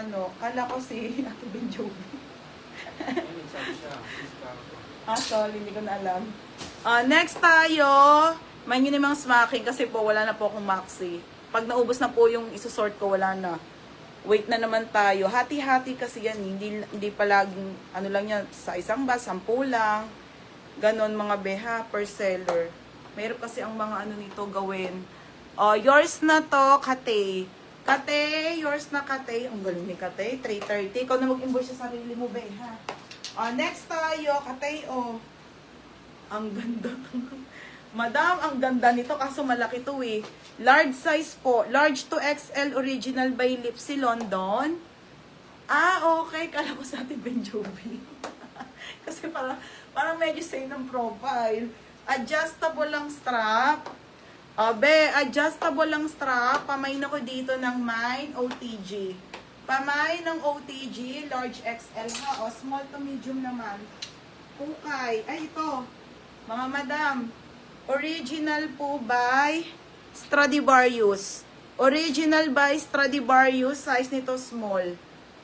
ano. Kala ko si Ate Benjovi. Sorry, hindi ko na alam. Next tayo. May nyo namang smacking kasi po wala na po akong maxi. Pag naubos na po yung isusort ko, wala na. Wait na naman tayo. Hati-hati kasi yan. Hindi palaging, ano lang yan, sa isang bus, 10 lang. Ganon mga beha per seller. Mayroon kasi ang mga ano nito gawin. Yours na to, Kate. Kate, yours na Kate. Ang galing ni Kate, 330. Ikaw na mag-invoice sa sarili mo, beha. Next tayo, Kate, Ang ganda. Madam, ang ganda nito kaso malaki to eh. Large size po. Large to XL original by Lipsy London. Okay. Kala ko sa ating Benjovi. Kasi parang medyo same ng profile. Adjustable lang strap. Adjustable lang strap. Pamain ako dito ng mine OTG. Pamain ng OTG. Large XL ha. Small to medium naman. Kukay. Ay, ito. Mga madam. Original po by Stradivarius. Original by Stradivarius. Size nito small.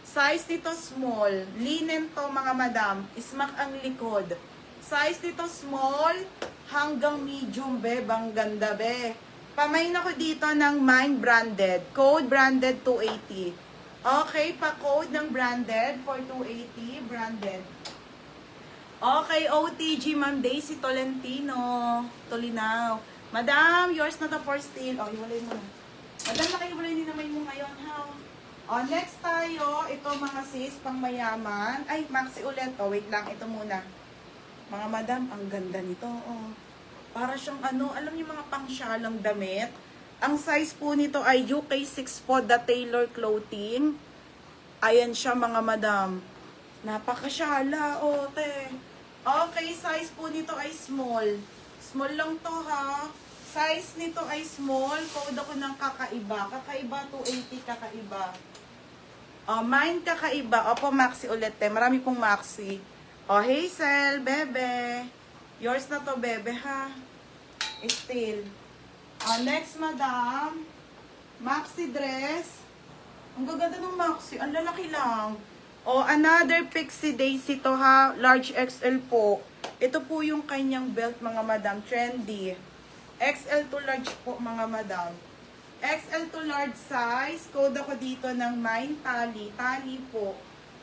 Size nito small. Linen to mga madam. Smack ang likod. Size nito small hanggang medium be. Bang ganda be. Pamain ako dito ng Mine branded. Code branded 280. Okay, pa-code ng branded for 280. Branded. Okay, OTG, Ma'am Daisy Tolentino. Tolinaw. Madam, yours na to for steal. Iwalay mo na. Madam, nakiwalay din naman mo ngayon, ha? Next tayo. Ito, mga sis, pang mayaman. Ay, maxi ulit. Wait lang. Ito muna. Mga madam, ang ganda nito, Para siyang ano, alam niyo mga pangsyalang damit. Ang size po nito ay UK6 po, the tailor clothing. Ayan siya, mga madam. Napakasyala, te. Okay, size po nito ay small. Small lang to, ha. Size nito ay small. Code ako ng kakaiba. Kakaiba, 280 kakaiba. Mine kakaiba. Opo, maxi ulit, te. Marami pong maxi. Hazel, bebe. Yours na to, bebe, ha. Still. Next, madam. Maxi dress. Ang gaganda ng maxi. Ang lalaki lang. Another Pixie Daisy to ha. Large XL po. Ito po yung kanyang belt mga madam. Trendy. XL to large po mga madam. XL to large size. Code ako dito ng Mine Tally. Tally po.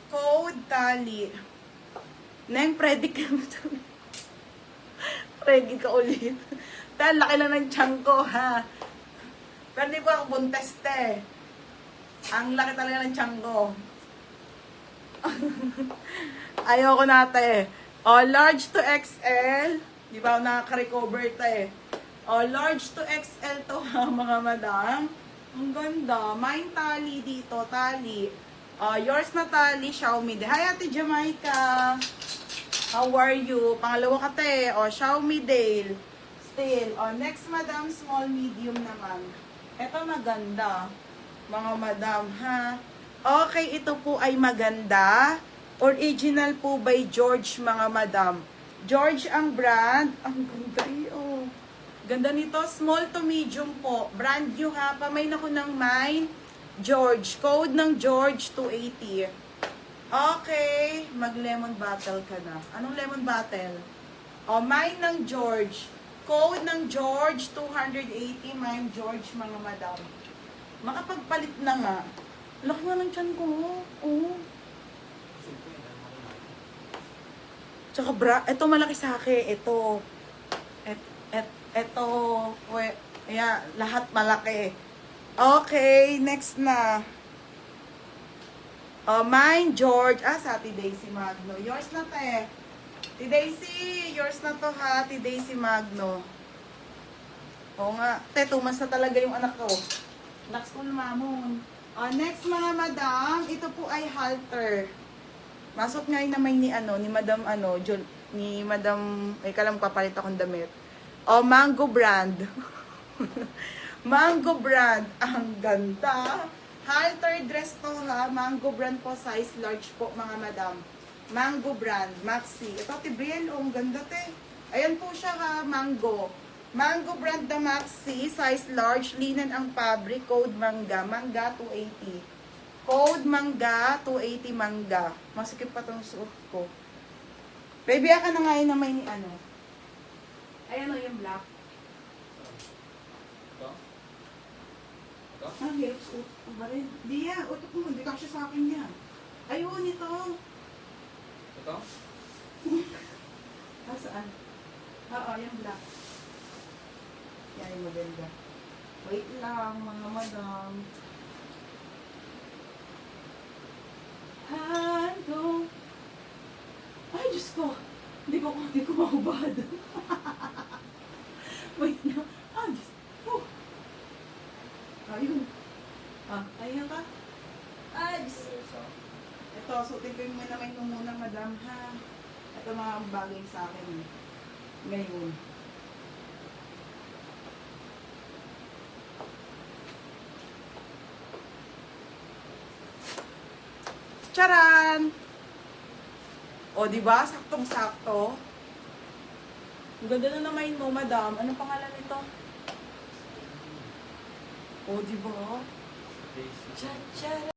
Code Tally. Neng, ready ka mo to. Ready ka ulit. Dahil laki lang ng tiyan ko ha. Pero hindi ko ako buntes te. Ang laki talaga ng tiyan ko. Ayoko nate. Large to XL. Di ba ako nakaka-recover te. Large to XL to ha, mga madam. Ang ganda. Mine Tally dito. Tally. Yours na Tally. Xiaomi. Hi, Ate Jamaica. How are you? Pangalawa ka te. Xiaomi Dale. Still. Next, madam. Small, medium naman. Ito maganda. Mga madam, ha? Okay, ito po ay maganda. Original po by George, mga madam. George ang brand. Ang ganda Ganda nito. Small to medium po. Brand new ha. Pamain ako ng Mine. George. Code ng George 280. Okay. Mag-lemon bottle ka na. Anong lemon bottle? Mine ng George. Code ng George 280. Mine George, mga madam. Makapagpalit na nga. Laki nga ng tiyan ko. Tsaka ito malaki sa akin. Ito. Lahat malaki. Okay, next na. Mine, George. Sa Ate Daisy Magno. Yours na, te. Ate Daisy, yours na to ha. Ate Daisy Magno. Oo nga. Te, 2 months na talaga yung anak ko. Anak school, mamon. Next, mga madam. Ito po ay halter. Masok nga yun naman ni Madam, ni Madam, kalam papalit akong damit. Mango brand. Mango brand. Ang ganda. Halter dress to ha. Mango brand po. Size large po mga madam. Mango brand. Maxi. Ito Tibriel. Ang ganda te. Ayan po siya ha. Mango. Mango brand na Maxi. Size large. Linen ang fabric. Code manga. Manga 280. Code mangga, 280 mangga. Masikip pa tong suot ko. Baby, aka na nga yun na may ano. Ayan o yung black. Ito? Ito? Ah, hirap suot ko ba rin? Di yan, utot mo. Hindi ka siya sa akin yan. Ayun, ito. Ito? Saan? Oo, yung black. Yan yung maganda. Wait lang, mga madam. Hando. Ay, Diyos ko. Hindi ko makubad. Wait na. Ah, Diyos ko. Ayun. Ah, ayun ka. Ay, Diyos. Ito, suotin ko yung manamay mo muna, madam, ha? Ito mga bagay sa akin. Ngayon. Charan! O, di ba? Saktong-sakto. Ang ganda na naman mo, madam. Anong pangalan nito? O, di ba? Daisy. Cha-cha!